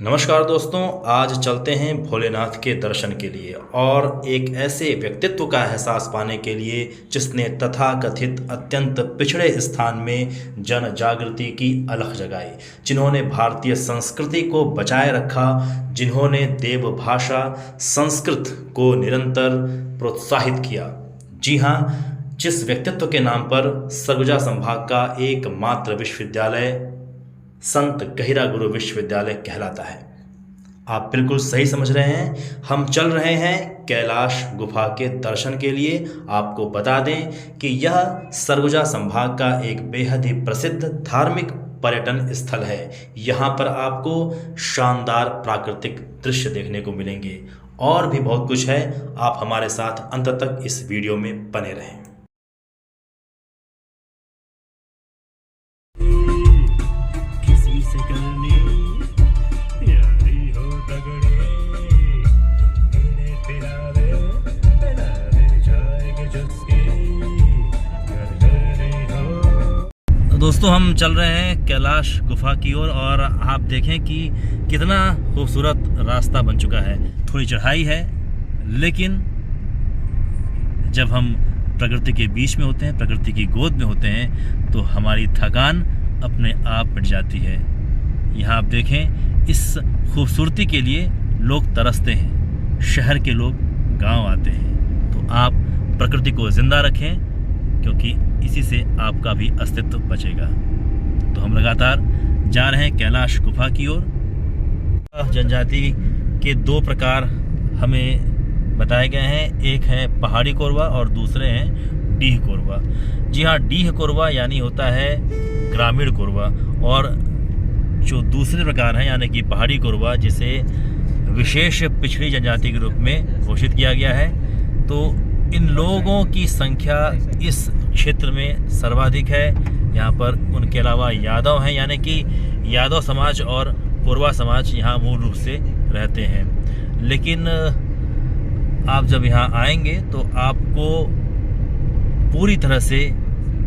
नमस्कार दोस्तों, आज चलते हैं भोलेनाथ के दर्शन के लिए और एक ऐसे व्यक्तित्व का एहसास पाने के लिए जिसने तथाकथित अत्यंत पिछड़े स्थान में जन जागृति की अलख जगाई, जिन्होंने भारतीय संस्कृति को बचाए रखा, जिन्होंने देव भाषा संस्कृत को निरंतर प्रोत्साहित किया। जी हाँ, जिस व्यक्तित्व के नाम पर सरगुजा संभाग का एकमात्र विश्वविद्यालय संत गहिरा गुरु विश्वविद्यालय कहलाता है। आप बिल्कुल सही समझ रहे हैं, हम चल रहे हैं कैलाश गुफा के दर्शन के लिए। आपको बता दें कि यह सरगुजा संभाग का एक बेहद ही प्रसिद्ध धार्मिक पर्यटन स्थल है। यहाँ पर आपको शानदार प्राकृतिक दृश्य देखने को मिलेंगे और भी बहुत कुछ है। आप हमारे साथ अंत तक इस वीडियो में बने रहें। दोस्तों, हम चल रहे हैं कैलाश गुफा की ओर और आप देखें कि कितना खूबसूरत रास्ता बन चुका है। थोड़ी चढ़ाई है, लेकिन जब हम प्रकृति के बीच में होते हैं, प्रकृति की गोद में होते हैं, तो हमारी थकान अपने आप मिट जाती है। यहाँ आप देखें, इस खूबसूरती के लिए लोग तरसते हैं, शहर के लोग गांव आते हैं। तो आप प्रकृति को जिंदा रखें, क्योंकि इसी से आपका भी अस्तित्व बचेगा। तो हम लगातार जा रहे हैं कैलाश गुफा की ओर। जनजाति के दो प्रकार हमें बताए गए हैं, एक है पहाड़ी कोरवा और दूसरे हैं डीह कोरवा। जी हाँ, डीह कोरवा यानी होता है ग्रामीण कोरवा, और जो दूसरे प्रकार हैं यानी कि पहाड़ी कोरवा, जिसे विशेष पिछड़ी जनजाति के रूप में घोषित किया गया है। तो इन लोगों की संख्या इस क्षेत्र में सर्वाधिक है। यहाँ पर उनके अलावा यादव हैं, यानी कि यादव समाज और कोरवा समाज यहाँ मूल रूप से रहते हैं। लेकिन आप जब यहाँ आएंगे तो आपको पूरी तरह से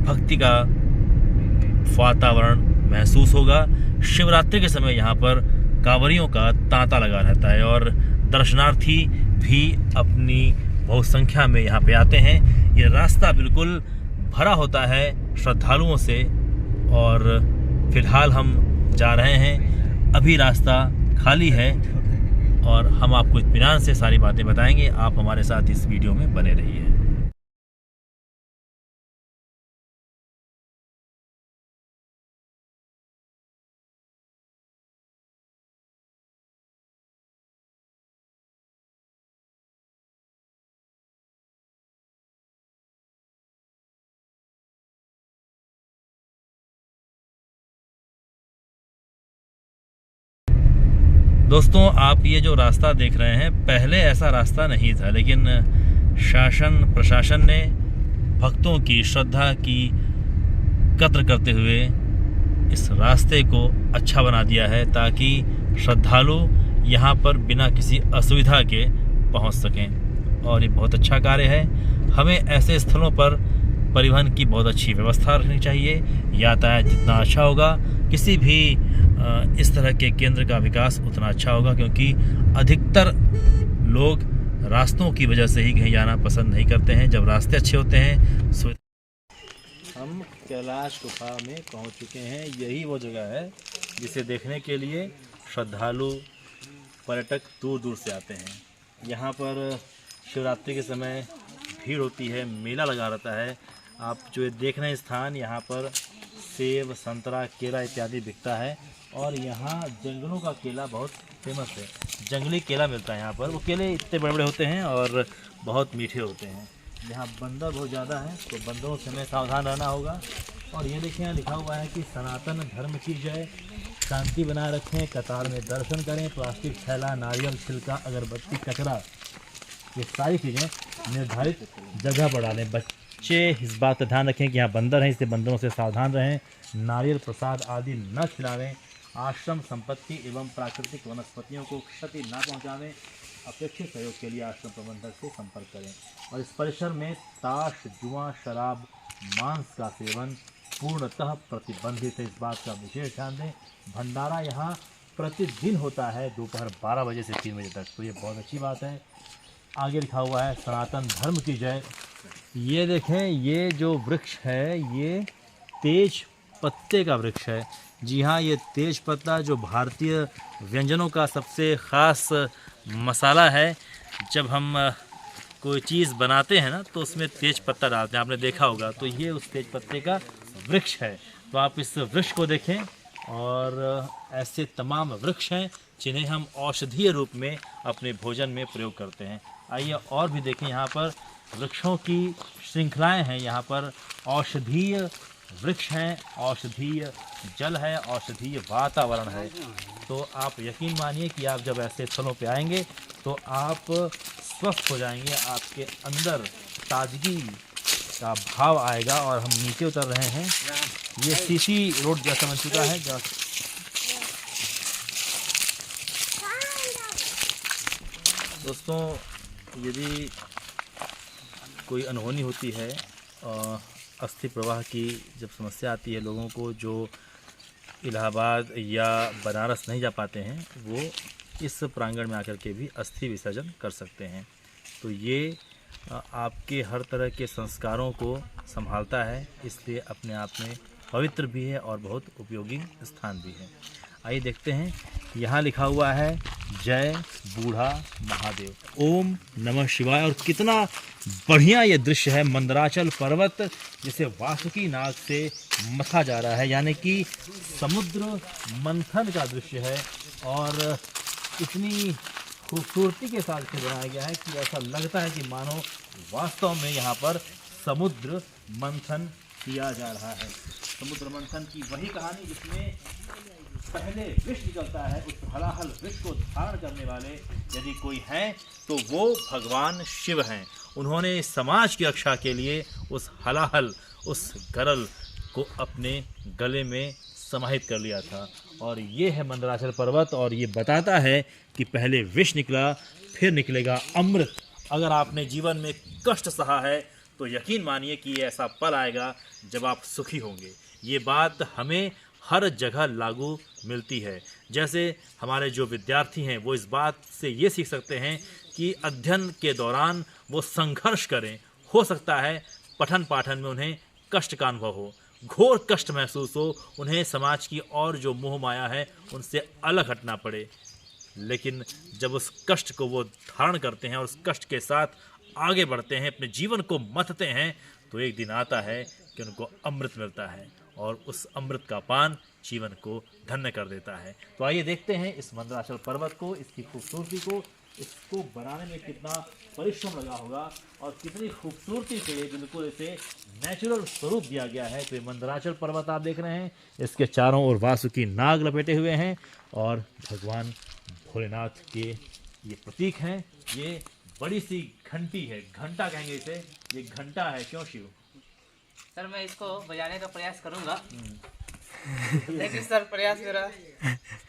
भक्ति का वातावरण महसूस होगा। शिवरात्रि के समय यहाँ पर कांवरियों का तांता लगा रहता है और दर्शनार्थी भी अपनी बहुत संख्या में यहाँ पे आते हैं। ये रास्ता बिल्कुल भरा होता है श्रद्धालुओं से, और फिलहाल हम जा रहे हैं। अभी रास्ता खाली है और हम आपको इत्मीनान से सारी बातें बताएंगे। आप हमारे साथ इस वीडियो में बने रहिए। दोस्तों, आप ये जो रास्ता देख रहे हैं, पहले ऐसा रास्ता नहीं था, लेकिन शासन प्रशासन ने भक्तों की श्रद्धा की कद्र करते हुए इस रास्ते को अच्छा बना दिया है, ताकि श्रद्धालु यहाँ पर बिना किसी असुविधा के पहुँच सकें। और ये बहुत अच्छा कार्य है। हमें ऐसे स्थलों पर परिवहन की बहुत अच्छी व्यवस्था रखनी चाहिए। यातायात जितना अच्छा होगा, किसी भी इस तरह के केंद्र का विकास उतना अच्छा होगा, क्योंकि अधिकतर लोग रास्तों की वजह से ही कहीं जाना पसंद नहीं करते हैं। जब रास्ते अच्छे होते हैं। हम कैलाश गुफा में पहुंच चुके हैं। यही वो जगह है जिसे देखने के लिए श्रद्धालु पर्यटक दूर दूर से आते हैं। यहाँ पर शिवरात्रि के समय भीड़ होती है, मेला लगा रहता है। आप जो देख रहे हैं स्थान, यहाँ पर सेब, संतरा, केला इत्यादि बिकता है। और यहाँ जंगलों का केला बहुत फेमस है। जंगली केला मिलता है यहाँ पर। वो केले इतने बड़े बड़े होते हैं और बहुत मीठे होते हैं। यहाँ बंदर बहुत ज़्यादा है, तो बंदरों से हमें सावधान रहना होगा। और ये देखिए, यहाँ लिखा हुआ है कि सनातन धर्म की जय, शांति बनाए रखें, कतार में दर्शन करें, प्लास्टिक थैला, नारियल छिलका, अगरबत्ती, कचरा, ये सारी चीज़ें निर्धारित जगह पर डालें। बच्चे इस बात का ध्यान रखें कि यहाँ बंदर हैं, इससे बंदरों से सावधान रहें। नारियल प्रसाद आदि न खिलावें। आश्रम संपत्ति एवं प्राकृतिक वनस्पतियों को क्षति न पहुँचावें। अपेक्षित सहयोग के लिए आश्रम प्रबंधक से संपर्क करें। और इस परिसर में ताश, जुआ, शराब, मांस का सेवन पूर्णतः प्रतिबंधित है। इस बात का विशेष ध्यान दें। भंडारा यहाँ प्रतिदिन होता है दोपहर 12 बजे से 3 बजे तक। तो ये बहुत अच्छी बात है। आगे लिखा हुआ है सनातन धर्म की जय। ये देखें, ये जो वृक्ष है ये तेज पत्ते का वृक्ष है। जी हाँ, ये तेज पत्ता जो भारतीय व्यंजनों का सबसे ख़ास मसाला है। जब हम कोई चीज़ बनाते हैं ना तो उसमें तेज पत्ता डालते हैं, आपने देखा होगा। तो ये उस तेज पत्ते का वृक्ष है। तो आप इस वृक्ष को देखें, और ऐसे तमाम वृक्ष हैं जिन्हें हम औषधीय रूप में अपने भोजन में प्रयोग करते हैं। आइए और भी देखें, यहाँ पर वृक्षों की श्रृंखलाएं हैं। यहाँ पर औषधीय वृक्ष हैं, औषधीय जल है, औषधीय वातावरण है। तो आप यकीन मानिए कि आप जब ऐसे स्थलों पे आएंगे तो आप स्वस्थ हो जाएंगे, आपके अंदर ताजगी का भाव आएगा। और हम नीचे उतर रहे हैं, ये सीसी रोड जैसा बन चुका है। दोस्तों, यदि कोई अनहोनी होती है, अस्थि प्रवाह की जब समस्या आती है लोगों को, जो इलाहाबाद या बनारस नहीं जा पाते हैं, वो इस प्रांगण में आकर के भी अस्थि विसर्जन कर सकते हैं। तो ये आपके हर तरह के संस्कारों को संभालता है, इसलिए अपने आप में पवित्र भी है और बहुत उपयोगी स्थान भी है। आइए देखते हैं, यहाँ लिखा हुआ है जय बूढ़ा महादेव, ओम नमः शिवाय। और कितना बढ़िया ये दृश्य है। मंदराचल पर्वत जिसे वासुकी नाग से मथा जा रहा है, यानी कि समुद्र मंथन का दृश्य है। और इतनी खूबसूरती के साथ इसे बनाया गया है कि ऐसा लगता है कि मानो वास्तव में यहाँ पर समुद्र मंथन किया जा रहा है। समुद्र मंथन की वही कहानी जिसमें पहले विष निकलता है। उस हलाहल विष को धारण करने वाले यदि कोई हैं तो वो भगवान शिव हैं। उन्होंने समाज की रक्षा के लिए उस हलाहल, उस गरल को अपने गले में समाहित कर लिया था। और ये है मंदराचल पर्वत, और ये बताता है कि पहले विष निकला, फिर निकलेगा अमृत। अगर आपने जीवन में कष्ट सहा है तो यकीन मानिए कि ये ऐसा पल आएगा जब आप सुखी होंगे। ये बात हमें हर जगह लागू मिलती है। जैसे हमारे जो विद्यार्थी हैं वो इस बात से ये सीख सकते हैं कि अध्ययन के दौरान वो संघर्ष करें। हो सकता है पठन पाठन में उन्हें कष्ट का अनुभव हो, घोर कष्ट महसूस हो, उन्हें समाज की और जो मोह माया है उनसे अलग हटना पड़े, लेकिन जब उस कष्ट को वो धारण करते हैं और उस कष्ट के साथ आगे बढ़ते हैं, अपने जीवन को मथते हैं, तो एक दिन आता है कि उनको अमृत मिलता है और उस अमृत का पान जीवन को धन्य कर देता है। तो आइए देखते हैं इस मंदराचल पर्वत को, इसकी खूबसूरती को। इसको बनाने में कितना परिश्रम लगा होगा और कितनी खूबसूरती से बिल्कुल इसे नेचुरल स्वरूप दिया गया है। तो ये मंदराचल पर्वत आप देख रहे हैं, इसके चारों ओर वासुकी नाग लपेटे हुए हैं और भगवान भोलेनाथ के ये प्रतीक हैं। ये बड़ी सी घंटी है, घंटा कहेंगे इसे, ये घंटा है। क्यों शिव? सर मैं इसको बजाने का प्रयास करूंगा, लेकिन सर प्रयास मेरा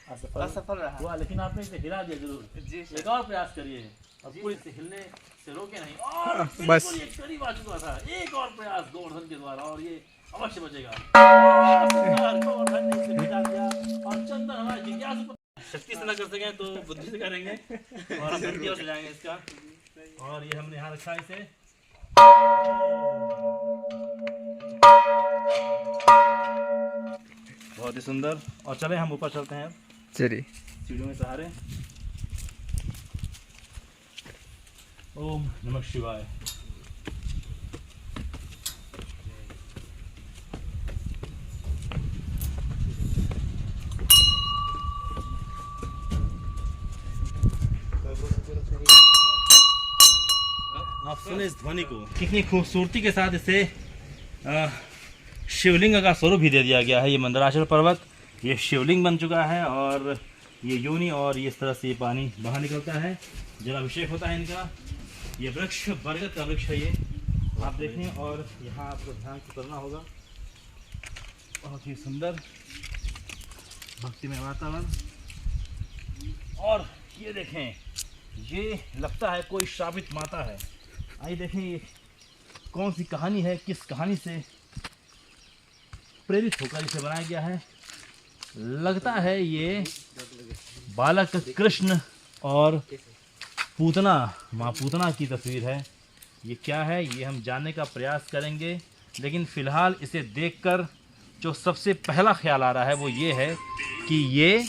असफल रहा। हुआ, लेकिन आपने इसे हिला दिया जरूर। जी एक और प्रयास करिए, अब पूरी इसे हिलने से रोके नहीं। और बस ये करीब आ चुका था। एक और प्रयास गोवर्धन के द्वारा और ये अवश्य बचेगा। गोवर्धन ने इसे भिजा दिया और चंदन हमारे जिज्ञासु शक्ति से न कर सके तो बुद्धि से करेंगे और हम गलतियों से जाएंगे इसका। और ये हमने यहाँ रखा इसे। बहुत ही सुंदर। और चले हम ऊपर चलते हैं चलिए। सीढ़ियों के सहारे। ओम नमः शिवाय। आप सुने इस ध्वनि को, कितनी खूबसूरती के साथ इसे शिवलिंग का स्वरूप भी दे दिया गया है। ये मंदराचल पर्वत ये शिवलिंग बन चुका है और ये योनि और इस तरह से ये पानी बाहर निकलता है, जलाभिषेक होता है इनका। ये वृक्ष बरगद का वृक्ष है, ये आप देखें। और यहाँ आपको ध्यान से करना होगा। बहुत ही सुंदर भक्तिमय वातावरण। और ये देखें, ये लगता है कोई श्रापित माता है। आइए देखें ये कौन सी कहानी है, किस कहानी से प्रेरित होकर इसे बनाया गया है। लगता है ये बालक कृष्ण और पूतना, माँ पूतना की तस्वीर है। ये क्या है ये हम जानने का प्रयास करेंगे, लेकिन फ़िलहाल इसे देखकर जो सबसे पहला ख्याल आ रहा है वो ये है कि ये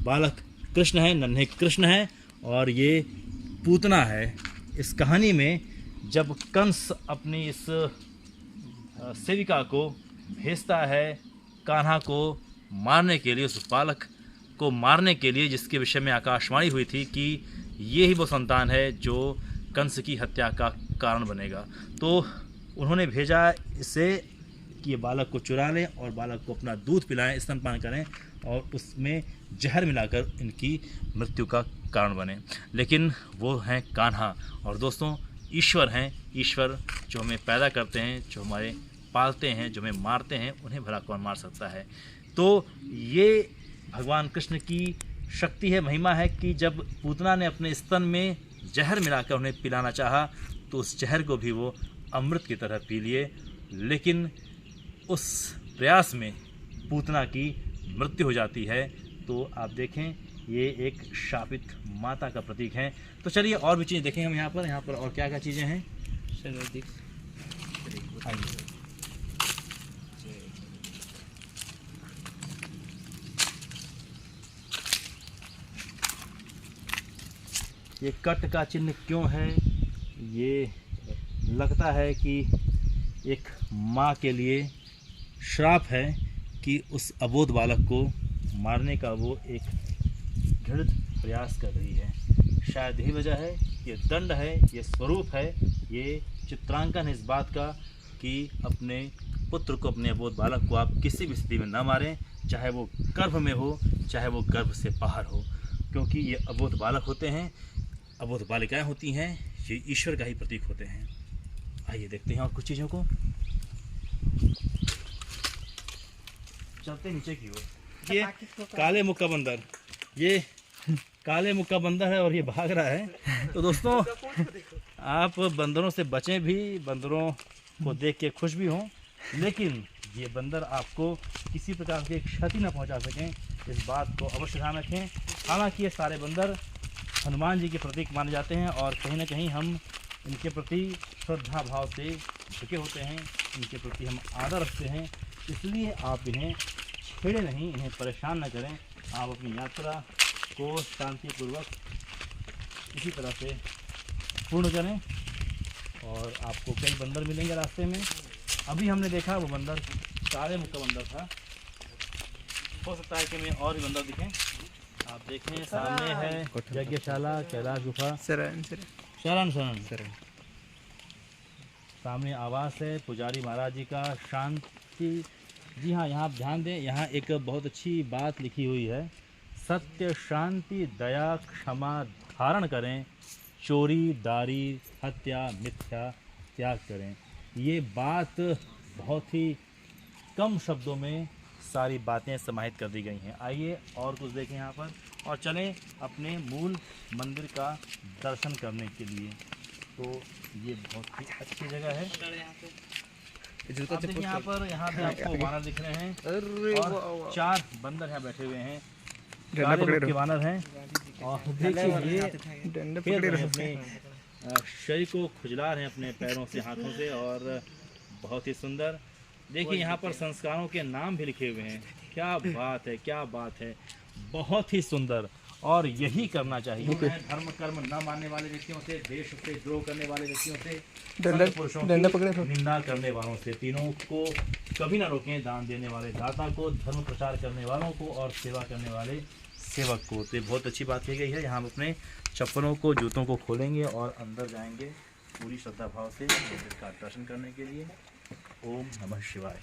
बालक कृष्ण है, नन्हे कृष्ण है और ये पूतना है। इस कहानी में जब कंस अपनी इस सेविका को भेजता है कान्हा को मारने के लिए, उस बालक को मारने के लिए जिसके विषय में आकाशवाणी हुई थी कि ये ही वो संतान है जो कंस की हत्या का कारण बनेगा, तो उन्होंने भेजा इसे कि ये बालक को चुरा लें और बालक को अपना दूध पिलाएं, स्तनपान करें और उसमें जहर मिलाकर इनकी मृत्यु का कारण बने। लेकिन वो हैं कान्हा, और दोस्तों ईश्वर हैं, ईश्वर जो हमें पैदा करते हैं, जो हमारे पालते हैं, जो हमें मारते हैं, उन्हें भला कौन मार सकता है। तो ये भगवान कृष्ण की शक्ति है, महिमा है कि जब पूतना ने अपने स्तन में जहर मिलाकर उन्हें पिलाना चाहा तो उस जहर को भी वो अमृत की तरह पी लिए, लेकिन उस प्रयास में पूतना की मृत्यु हो जाती है। तो आप देखें ये एक शापित माता का प्रतीक है। तो चलिए और भी चीज़ें देखें हम यहाँ पर और क्या क्या चीज़ें हैं। ये कट का चिन्ह क्यों है? ये लगता है कि एक माँ के लिए श्राप है कि उस अबोध बालक को मारने का वो एक दृढ़ प्रयास कर रही है। शायद यही वजह है, ये दंड है, ये स्वरूप है, ये चित्रांकन है इस बात का कि अपने पुत्र को, अपने अबोध बालक को आप किसी भी स्थिति में न मारें, चाहे वो गर्भ में हो, चाहे वो गर्भ से बाहर हो, क्योंकि ये अबोध बालक होते हैं, अबोध बालिकाएं होती हैं, ये ईश्वर का ही प्रतीक होते हैं। आइए देखते हैं और कुछ चीज़ों को। चलते नीचे की ओर। ये काले मुक्का बंदर, ये काले मुक्का बंदर है और ये भाग रहा है। तो दोस्तों आप बंदरों से बचें भी, बंदरों को देख के खुश भी हों, लेकिन ये बंदर आपको किसी प्रकार की क्षति न पहुंचा सकें, इस बात को अवश्य ध्यान रखें। हालांकि ये सारे बंदर हनुमान जी के प्रतीक माने जाते हैं और कहीं ना कहीं हम इनके प्रति श्रद्धा भाव से झुके होते हैं, इनके प्रति हम आदर रखते हैं, इसलिए आप इन्हें छेड़े नहीं, इन्हें परेशान न करें। आप अपनी यात्रा को शांतिपूर्वक इसी तरह से पूर्ण करें और आपको कई बंदर मिलेंगे रास्ते में। अभी हमने देखा वो बंदर काले मुक्का बंदर था, हो सकता है कि हमें और भी बंदर दिखें। आप देखें सामने है यज्ञशाला, कैलाश गुफा, शरण सामने आवास है पुजारी महाराज जी का, शांति। जी हाँ, यहाँ आप ध्यान दें, यहाँ एक बहुत अच्छी बात लिखी हुई है, सत्य शांति दया क्षमा धारण करें, चोरी दारी हत्या मिथ्या त्याग करें। ये बात बहुत ही कम शब्दों में सारी बातें समाहित कर दी गई हैं। आइए और कुछ देखें यहाँ पर और चलें अपने मूल मंदिर का दर्शन करने के लिए। तो ये बहुत ही अच्छी जगह है। यहाँ पे आपको वानर दिख रहे हैं और 4 बंदर यहाँ बैठे हुए हैं, काले वानर हैं और देखिए ये अपने शरीर को खुजला रहे हैं अपने पैरों से, हाथों से, और बहुत ही सुंदर। देखिए यहाँ पर संस्कारों के नाम भी लिखे हुए हैं। क्या बात है, क्या बात है, बहुत ही सुंदर। और यही करना चाहिए। धर्म कर्म न मानने वाले व्यक्तियों से, देश से द्रोह करने वाले व्यक्तियों से, पुरुषों की निंदा करने वालों से, तीनों को कभी ना रोकें। दान देने वाले दाता को, धर्म प्रचार करने वालों को और सेवा करने वाले सेवक को। तो बहुत अच्छी बात की गई है। यहाँ हम अपने चप्पलों को, जूतों को खोलेंगे और अंदर जाएंगे पूरी श्रद्धा भाव से मंदिर का दर्शन करने के लिए। ओम नमः शिवाय।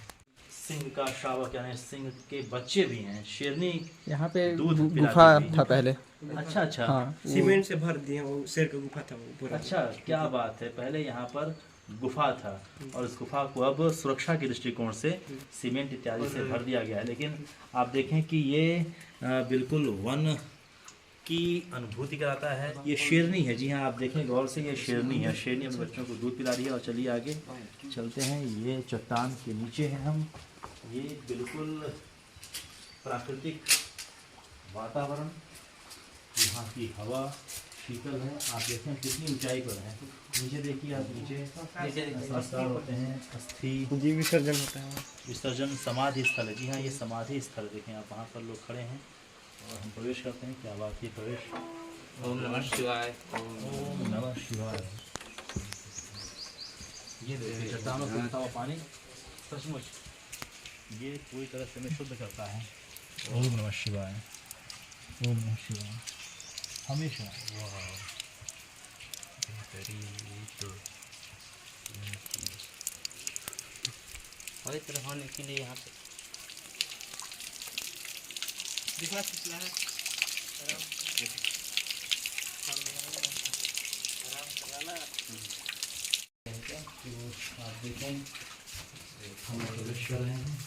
सिंह का शावक यानी सिंह के बच्चे भी हैं, शेरनी यहाँ पे दूध गुफा था पहले। अच्छा अच्छा, हाँ, सीमेंट से भर दिए, वो शेर का गुफा था वो पूरा। अच्छा, क्या बात है, पहले यहाँ पर गुफा था और इस गुफा को अब सुरक्षा के दृष्टिकोण से सीमेंट इत्यादि से भर दिया गया है। लेकिन आप देखें कि ये बिल्कुल वन की अनुभूति कराता है। ये शेरनी है, जी हाँ, आप देखें गौर से, ये शेरनी है। शेरनी अपने बच्चों को दूध पिला रही है। और चलिए आगे चलते हैं। ये चट्टान के नीचे हैं हम। ये बिल्कुल प्राकृतिक वातावरण, यहाँ की हवा शीतल है। आप देखते हैं कितनी ऊंचाई पर है। नीचे देखिए आप, नीचे संस्कार होते हैं, अस्थि जी विसर्जन होता है। विसर्जन, समाधि स्थल है। जी हाँ, ये समाधि स्थल देखें आप, वहाँ पर लोग खड़े हैं और हम प्रवेश करते हैं। क्या बात है, प्रवेश। ओम नमः शिवाय। ओम नमः शिवाय। ये देखिए चट्टानों से उठता हुआ पानी, सचमुच ये पूरी तरह से हमें शुद्ध करता है। ओम नमः शिवाय, ओम नमः शिवाय। हमेशा पवित्र होने के लिए यहाँ पे दिखा सकता है। आप देखें हम प्रवेश कर रहे हैं।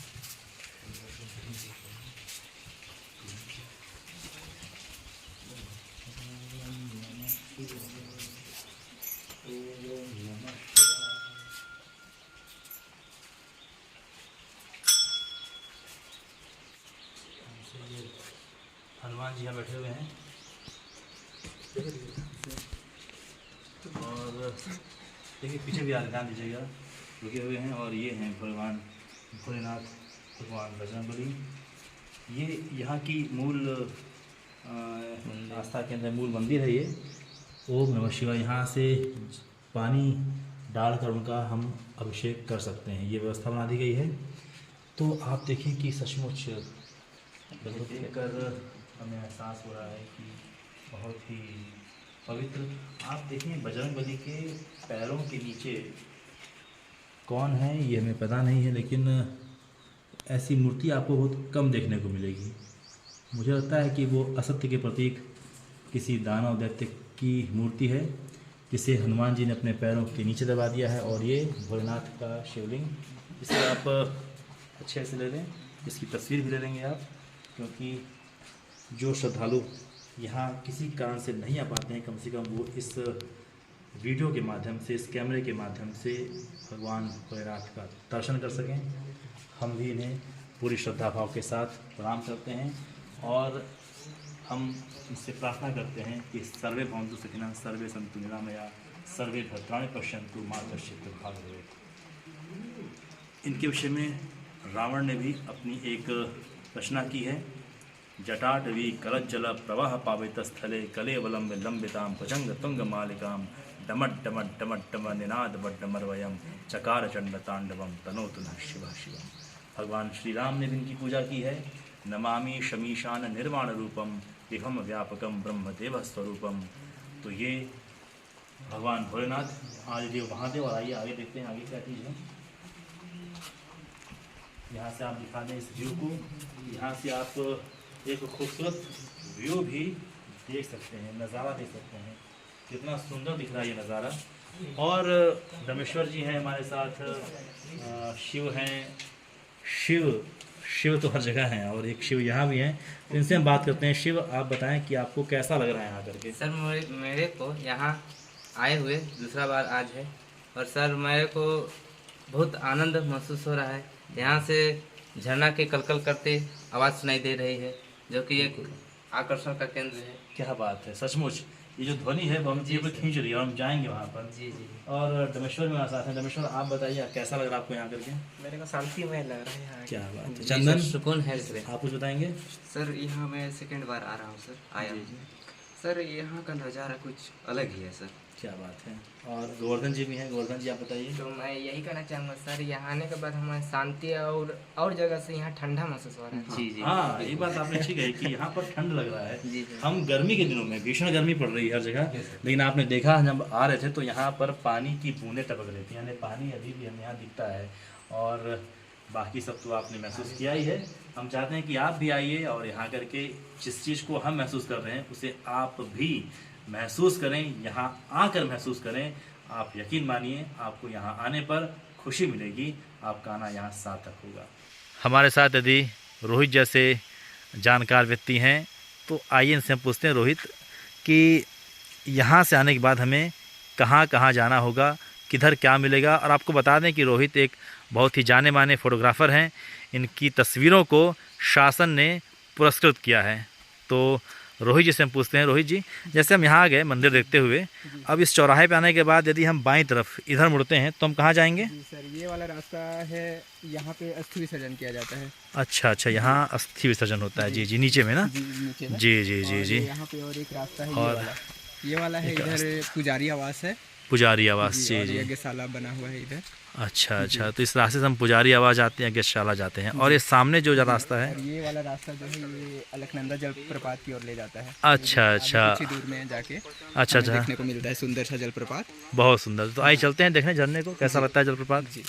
हनुमान जी यहाँ बैठे हुए हैं और देखिए पीछे भी ध्यान दीजिएगा, रुके हुए हैं। और ये हैं भगवान भोलेनाथ, भगवान बजरंगबली। ये यहाँ की मूल आस्था के अंदर मूल मंदिर है ये। ओम नमः शिवाय। यहाँ से पानी डालकर उनका हम अभिषेक कर सकते हैं, ये व्यवस्था बना दी गई है। तो आप देखें कि सचमुच देखकर हमें एहसास हो रहा है कि बहुत ही पवित्र। आप देखें बजरंगबली के पैरों के नीचे कौन है ये हमें पता नहीं है, लेकिन ऐसी मूर्ति आपको बहुत कम देखने को मिलेगी। मुझे लगता है कि वो असत्य के प्रतीक किसी दानव दैत्य की मूर्ति है, जिसे हनुमान जी ने अपने पैरों के नीचे दबा दिया है। और ये भोलेनाथ का शिवलिंग, इसे आप अच्छे से ले लें, इसकी तस्वीर भी ले लेंगे आप, क्योंकि जो श्रद्धालु यहाँ किसी कारण से नहीं आ पाते हैं, कम से कम वो इस वीडियो के माध्यम से, इस कैमरे के माध्यम से भगवान भोलेनाथ का दर्शन कर सकें। हम भी इन्हें पूरी श्रद्धा भाव के साथ प्रणाम करते हैं और हम इनसे प्रार्थना करते हैं कि सर्वे भवन्तु सुखिनः, सर्वे सन्तु निरामया, सर्वे भद्राणि पश्यन्तु मा कश्चित् दुर्भाग् भवेत्। इनके विषय में रावण ने भी अपनी एक रचना की है। जटाटवी कलज्जल प्रवाह पावित स्थले कलेवलम लंबिताम भुजंग तुंग मालिकाम डमट डमट डमट डम निनाद बड्डमरवयम चकार चंड तांडवम तनोतु नः शिवा शिवा। भगवान श्री राम ने भी इनकी पूजा की है। नमामि शमीशान निर्वाण रूपम विभम व्यापकम ब्रह्मदेव स्वरूपम। तो ये भगवान भोलेनाथ आदिदेव महादेव। और आइए आगे देखते हैं आगे क्या चीज़ है। यहाँ से आप दिखा दें इस व्यू को। यहाँ से आप एक खूबसूरत व्यू भी देख सकते हैं, नज़ारा देख सकते हैं। कितना सुंदर दिख रहा है ये नज़ारा। और डमेश्वर जी हैं हमारे साथ, शिव हैं। शिव तो हर जगह हैं और एक शिव यहाँ भी हैं, तो इनसे हम बात करते हैं। शिव, आप बताएं कि आपको कैसा लग रहा है यहाँ करके। सर मेरे को यहाँ आए हुए दूसरा बार आज है, और सर मेरे को बहुत आनंद महसूस हो रहा है। यहाँ से झरना के कलकल करते आवाज़ सुनाई दे रही है, जो कि एक आकर्षण का केंद्र है। क्या बात है, सचमुच ये जो ध्वनि है वो हम चीज़ पर खींच रही है और हम जाएंगे वहाँ पर। जी जी। और डमेश्वर में साथ हैं। डमेश्वर, आप बताइए कैसा लग रहा है आपको यहाँ करके। मेरे को शांतिमय लग रहा है यहाँ। क्या बात है। जी चंदन, सर, सुकून है इसमें। आप कुछ बताएंगे। सर यहाँ मैं सेकंड बार आ रहा हूँ सर, आया हूँ सर। यहाँ का नज़ारा कुछ अलग ही है सर। क्या बात है। और गोवर्धन जी भी हैं। गोवर्धन जी, आप बताइए। तो मैं यही कहना चाहूँगा सर, यहाँ आने के बाद हमें शांति और जगह से यहाँ ठंडा महसूस हो रहा है। जी जी। हाँ, ये बात आपने ठीक है कि यहाँ पर ठंड लग रहा है। जी जी। हम गर्मी के दिनों में भीषण गर्मी पड़ रही है हर जगह, लेकिन आपने देखा जब आ रहे थे तो यहाँ पर पानी की बूंदें टपक रही थी, यानी पानी अभी भी हमें यहाँ दिखता है। और बाकी सब तो आपने महसूस किया ही है। हम चाहते हैं कि आप भी आइए और यहाँ करके जिस चीज़ को हम महसूस कर रहे हैं उसे आप भी महसूस करें, यहाँ आकर महसूस करें। आप यकीन मानिए, आपको यहाँ आने पर खुशी मिलेगी, आपका आना यहाँ सार्थक होगा। हमारे साथ यदि रोहित जैसे जानकार व्यक्ति हैं तो आइए इनसे हम पूछते हैं, रोहित, कि यहाँ से आने के बाद हमें कहाँ कहाँ जाना होगा, किधर क्या मिलेगा। और आपको बता दें कि रोहित एक बहुत ही जाने माने फ़ोटोग्राफ़र हैं। इनकी तस्वीरों को शासन ने पुरस्कृत किया है। तो रोहित जी से हम पूछते हैं। रोहित जी, जैसे हम यहाँ आ गए मंदिर देखते हुए, अब इस चौराहे पे आने के बाद यदि हम बाईं तरफ इधर मुड़ते हैं तो हम कहाँ जाएंगे? जी सर, ये वाला रास्ता है, यहाँ पे अस्थि विसर्जन किया जाता है। अच्छा अच्छा, यहाँ अस्थि विसर्जन होता है। जी जी, नीचे में ना? जी नीचे में। जी जी जी जी। यहाँ पे और एक रास्ता है, और ये वाला है, इधर पुजारी आवास है। पुजारी आवास। जी और जी। यज्ञशाला बना हुआ है इधर। अच्छा अच्छा, तो इस रास्ते से हम पुजारी आवास जाते हैं, यज्ञशाला जाते हैं। और ये सामने जो रास्ता है, और ये वाला रास्ता जो है ये अलकनंदा जलप्रपात की ओर ले जाता है। अच्छा अच्छा कुछ ही दूर में जाके अच्छा अच्छा, देखने को मिलता है सुंदर सा जलप्रपात। बहुत सुंदर। तो आइए चलते हैं देखने झरने को, कैसा लगता है जलप्रपात। जी।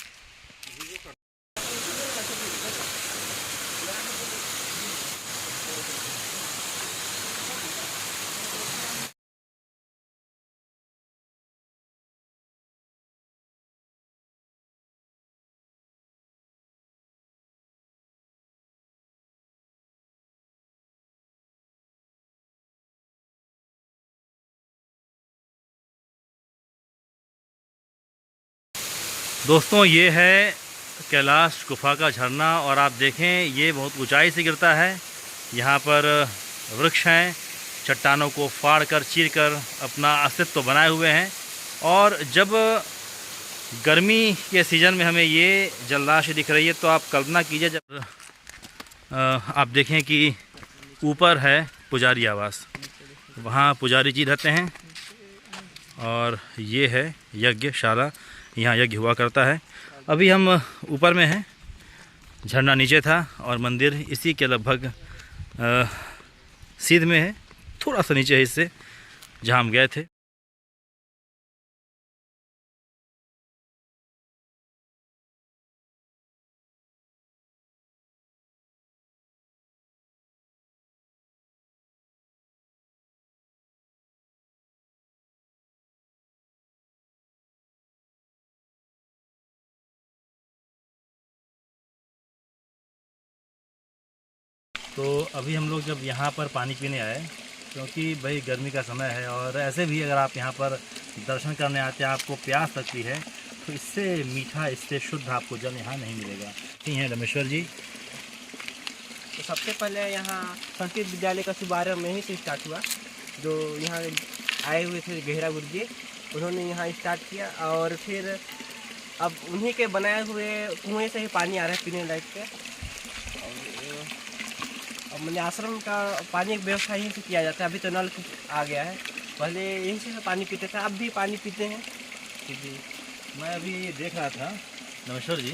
दोस्तों, ये है कैलाश गुफा का झरना और आप देखें ये बहुत ऊंचाई से गिरता है। यहाँ पर वृक्ष हैं, चट्टानों को फाड़ कर चीर कर अपना अस्तित्व बनाए हुए हैं। और जब गर्मी के सीज़न में हमें ये जलराशि दिख रही है तो आप कल्पना कीजिए जब आप देखें कि ऊपर है पुजारी आवास, वहाँ पुजारी जी रहते हैं और ये है यज्ञशाला, यहाँ यज्ञ हुआ करता है। अभी हम ऊपर में हैं, झरना नीचे था और मंदिर इसी के लगभग सीध में है, थोड़ा सा नीचे है इससे जहाँ हम गए थे। तो अभी हम लोग जब यहाँ पर पानी पीने आए, क्योंकि भाई गर्मी का समय है और ऐसे भी अगर आप यहाँ पर दर्शन करने आते हैं, आपको प्यास लगती है, तो इससे मीठा, इससे शुद्ध आपको जल यहाँ नहीं मिलेगा। ठीक है रमेश्वर जी? तो सबसे पहले यहाँ संस्कृत विद्यालय का शुभारंभ यहीं से स्टार्ट हुआ। जो यहाँ आए हुए थे गहरा गुरुजी, उन्होंने यहाँ स्टार्ट किया और फिर अब उन्हीं के बनाए हुए कुएं से ही पानी आ रहा है पीने लायक के। और मैंने आश्रम का पानी की व्यवस्था यहीं से किया जाता है। अभी तो नल आ गया है, पहले यहीं से पानी पीते थे, अब भी पानी पीते हैं। जी, मैं अभी देख रहा था नमेश्वर जी,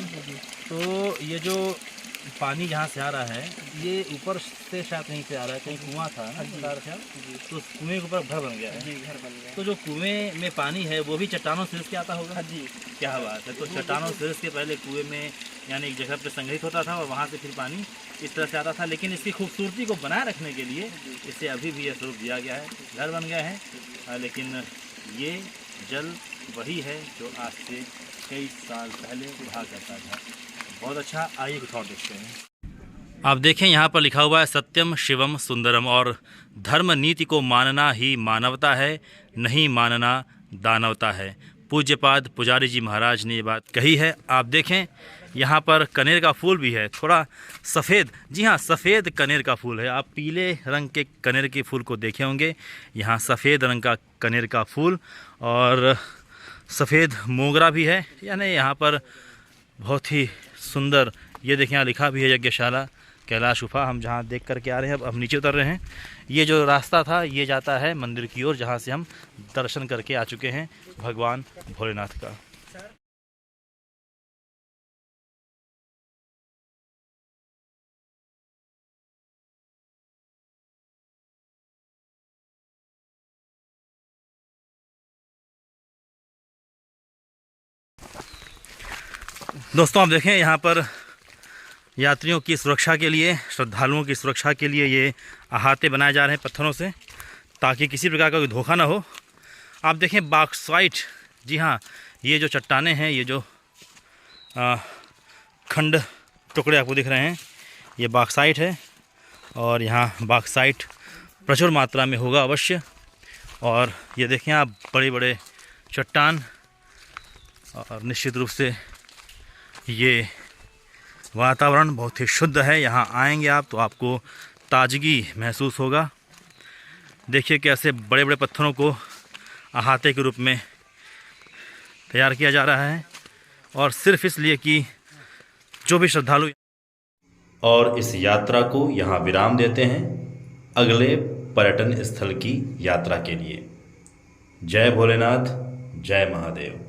तो ये जो पानी जहाँ से आ रहा है, ये ऊपर से शायद कहीं से आ रहा है, कहीं कुआं था बता रहे थे आप, तो कुएं के ऊपर घर बन गया है। जी, घर बन गया। तो जो कुएं में पानी है वो भी चट्टानों से रिस के आता होगा? जी। क्या बात है। तो चट्टानों से रिस के पहले कुएं में यानी एक जगह पर संग्रहित होता था और वहाँ से फिर पानी इस तरह से आता था। लेकिन इसकी खूबसूरती को बनाए रखने के लिए इसे अभी भी यह स्वरूप दिया गया है, घर बन गया है। लेकिन ये जल वही है जो आज से कई साल पहले हुआ करता था। बहुत अच्छा, आइए कुछ और देखते हैं। आप देखें यहाँ पर लिखा हुआ है सत्यम शिवम सुंदरम, और धर्म नीति को मानना ही मानवता है, नहीं मानना दानवता है। पूज्यपाद पुजारी जी महाराज ने ये बात कही है। आप देखें यहाँ पर कनेर का फूल भी है, थोड़ा सफ़ेद, जी हाँ सफ़ेद कनेर का फूल है। आप पीले रंग के कनेर के फूल को देखे होंगे, यहाँ सफ़ेद रंग का कनेर का फूल और सफ़ेद मोगरा भी है। यानी यहाँ पर बहुत ही सुंदर, ये देखें यहाँ लिखा भी है यज्ञशाला कैलाश गुफा। हम जहाँ देख कर के आ रहे हैं, अब नीचे उतर रहे हैं। ये जो रास्ता था ये जाता है मंदिर की ओर, जहाँ से हम दर्शन करके आ चुके हैं भगवान भोलेनाथ का। दोस्तों आप देखें यहाँ पर यात्रियों की सुरक्षा के लिए, श्रद्धालुओं की सुरक्षा के लिए ये अहाते बनाए जा रहे हैं पत्थरों से, ताकि किसी प्रकार का कोई धोखा ना हो। आप देखें बॉक्साइट, जी हाँ ये जो चट्टानें हैं, ये जो खंड टुकड़े आपको दिख रहे हैं, ये बॉक्साइट है और यहाँ बॉक्साइट प्रचुर मात्रा में होगा अवश्य। और ये देखें आप बड़े बड़े चट्टान, और निश्चित रूप से ये वातावरण बहुत ही शुद्ध है। यहाँ आएंगे आप तो आपको ताजगी महसूस होगा। देखिए कैसे बड़े बड़े पत्थरों को अहाते के रूप में तैयार किया जा रहा है, और सिर्फ इसलिए कि जो भी श्रद्धालु और इस यात्रा को यहाँ विराम देते हैं अगले पर्यटन स्थल की यात्रा के लिए। जय भोलेनाथ, जय महादेव।